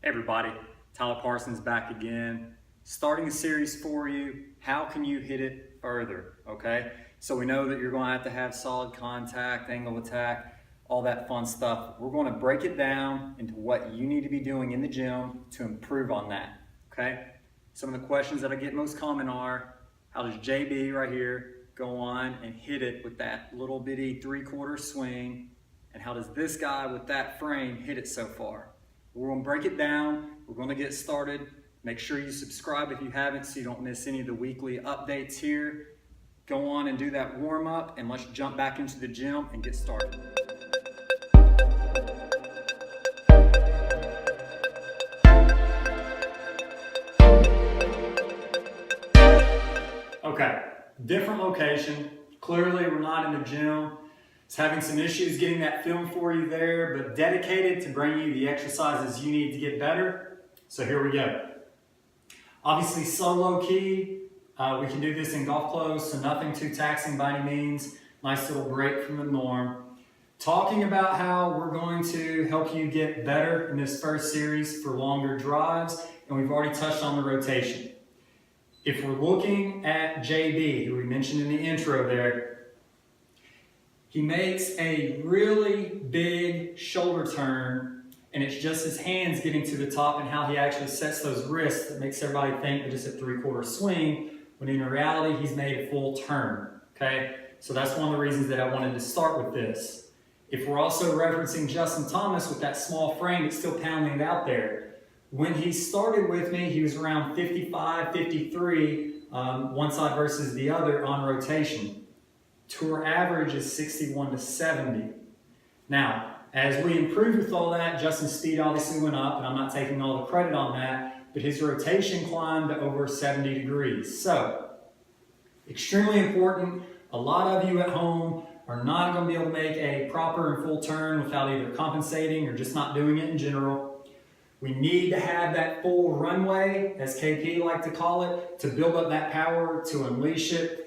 Hey everybody, Tyler Parsons back again. Starting a series for you, how can you hit it further, okay? So we know that you're gonna have to have solid contact, angle of attack, all that fun stuff. We're gonna break it down into what you need to be doing in the gym to improve on that, okay? Some of the questions that I get most common are, how does JB right here go on and hit it with that little bitty 3/4 swing? And how does this guy with that frame hit it so far? We're going to break it down. We're going to get started. Make sure you subscribe if you haven't so you don't miss any of the weekly updates here. Go on and do that warm up and let's jump back into the gym and get started. Okay, different location. Clearly we're not in the gym. It's having some issues getting that film for you there, but dedicated to bring you the exercises you need to get better. So here we go. Obviously solo key. We can do this in golf clothes, so nothing too taxing by any means. Nice little break from the norm. Talking about how we're going to help you get better in this first series for longer drives, and we've already touched on the rotation. If we're looking at JB, who we mentioned in the intro there, he makes a really big shoulder turn, and it's just his hands getting to the top and how he actually sets those wrists that makes everybody think that it's a 3/4 swing, when in reality he's made a full turn, okay? So that's one of the reasons that I wanted to start with this. If we're also referencing Justin Thomas with that small frame, it's still pounding it out there. When he started with me, he was around 55, 53, one side versus the other on rotation. Tour average is 61 to 70. Now, as we improved with all that, Justin's speed obviously went up, and I'm not taking all the credit on that, but his rotation climbed to over 70 degrees. So, extremely important. A lot of you at home are not going to be able to make a proper and full turn without either compensating or just not doing it in general. We need to have that full runway, as KP like to call it, to build up that power, to unleash it.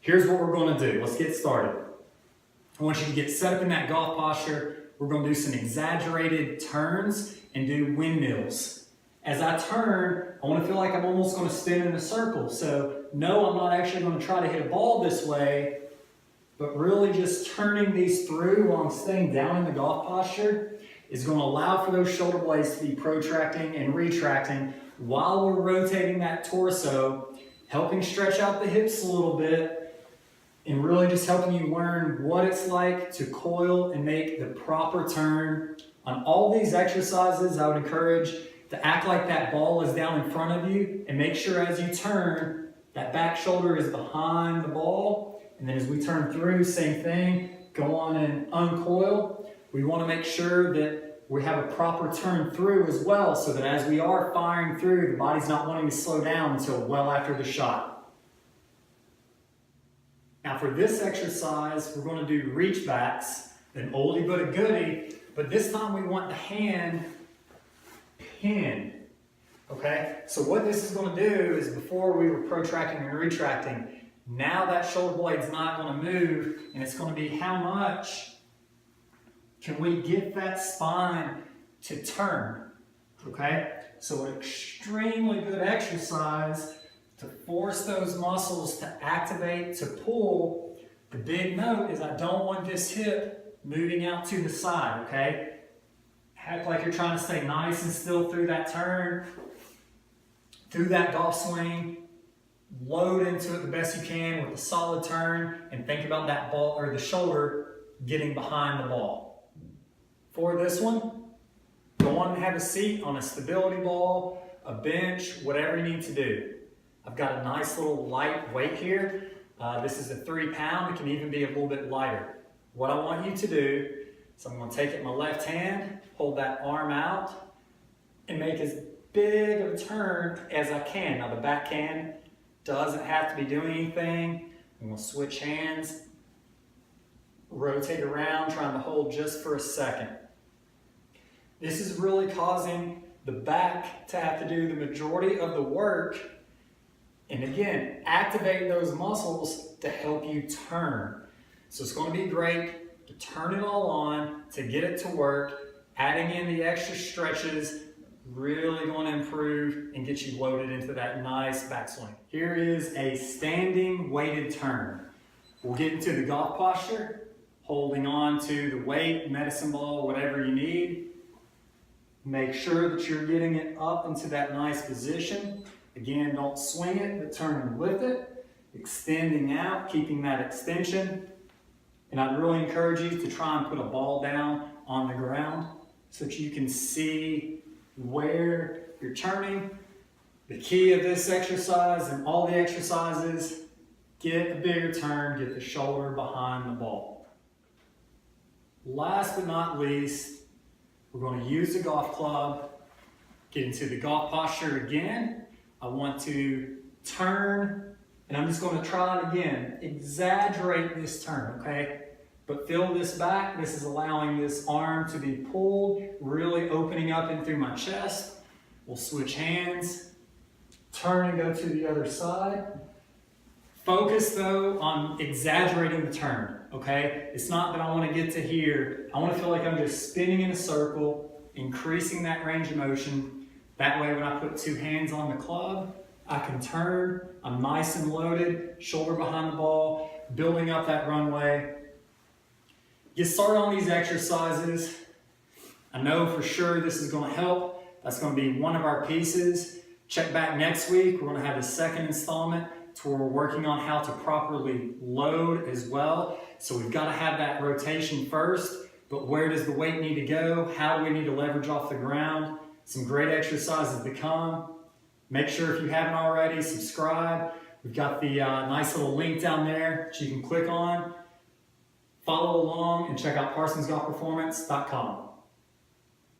Here's what we're going to do. Let's get started. I want you to get set up in that golf posture. We're going to do some exaggerated turns and do windmills. As I turn, I want to feel like I'm almost going to spin in a circle. So no, I'm not actually going to try to hit a ball this way, but really just turning these through while I'm staying down in the golf posture is going to allow for those shoulder blades to be protracting and retracting while we're rotating that torso, helping stretch out the hips a little bit, and really just helping you learn what it's like to coil and make the proper turn. On all these exercises, I would encourage to act like that ball is down in front of you and make sure as you turn, that back shoulder is behind the ball. And then as we turn through, same thing, go on and uncoil. We want to make sure that we have a proper turn through as well, so that as we are firing through, the body's not wanting to slow down until well after the shot. Now for this exercise, we're going to do reach backs, an oldie but a goodie, but this time we want the hand pinned, okay? So what this is going to do is, before we were protracting and retracting, now that shoulder blade's not going to move, and it's going to be how much can we get that spine to turn, okay? So an extremely good exercise to force those muscles to activate, to pull. The big note is I don't want this hip moving out to the side, okay? Act like you're trying to stay nice and still through that turn, through that golf swing. Load into it the best you can with a solid turn, and think about that ball or the shoulder getting behind the ball. For this one, go on and have a seat on a stability ball, a bench, whatever you need to do. I've got a nice little light weight here. This is a 3 pound. It can even be a little bit lighter. What I want you to do is I'm going to take it in my left hand, hold that arm out, and make as big of a turn as I can. Now the backhand doesn't have to be doing anything. I'm going to switch hands, rotate around, trying to hold just for a second. This is really causing the back to have to do the majority of the work. And again, activate those muscles to help you turn. So it's going to be great to turn it all on, to get it to work, adding in the extra stretches, really going to improve and get you loaded into that nice backswing. Here is a standing weighted turn. We'll get into the golf posture, holding on to the weight, medicine ball, whatever you need. Make sure that you're getting it up into that nice position. Again, don't swing it, but turn with it. Extending out, keeping that extension. And I'd really encourage you to try and put a ball down on the ground so that you can see where you're turning. The key of this exercise and all the exercises, get a bigger turn, get the shoulder behind the ball. Last but not least, we're going to use the golf club, get into the golf posture again. I want to turn, and I'm just going to try it again. Exaggerate this turn, okay? But feel this back. This is allowing this arm to be pulled, really opening up in through my chest. We'll switch hands, turn and go to the other side. Focus though on exaggerating the turn, okay? It's not that I want to get to here. I want to feel like I'm just spinning in a circle, increasing that range of motion. That way when I put two hands on the club, I can turn, I'm nice and loaded, shoulder behind the ball, building up that runway. Get started on these exercises. I know for sure this is going to help. That's going to be one of our pieces. Check back next week. We're going to have the second installment to where we're working on how to properly load as well. So we've got to have that rotation first, but where does the weight need to go? How do we need to leverage off the ground? Some great exercises to come. Make sure if you haven't already, subscribe. We've got the nice little link down there that you can click on. Follow along and check out ParsonsGolfPerformance.com.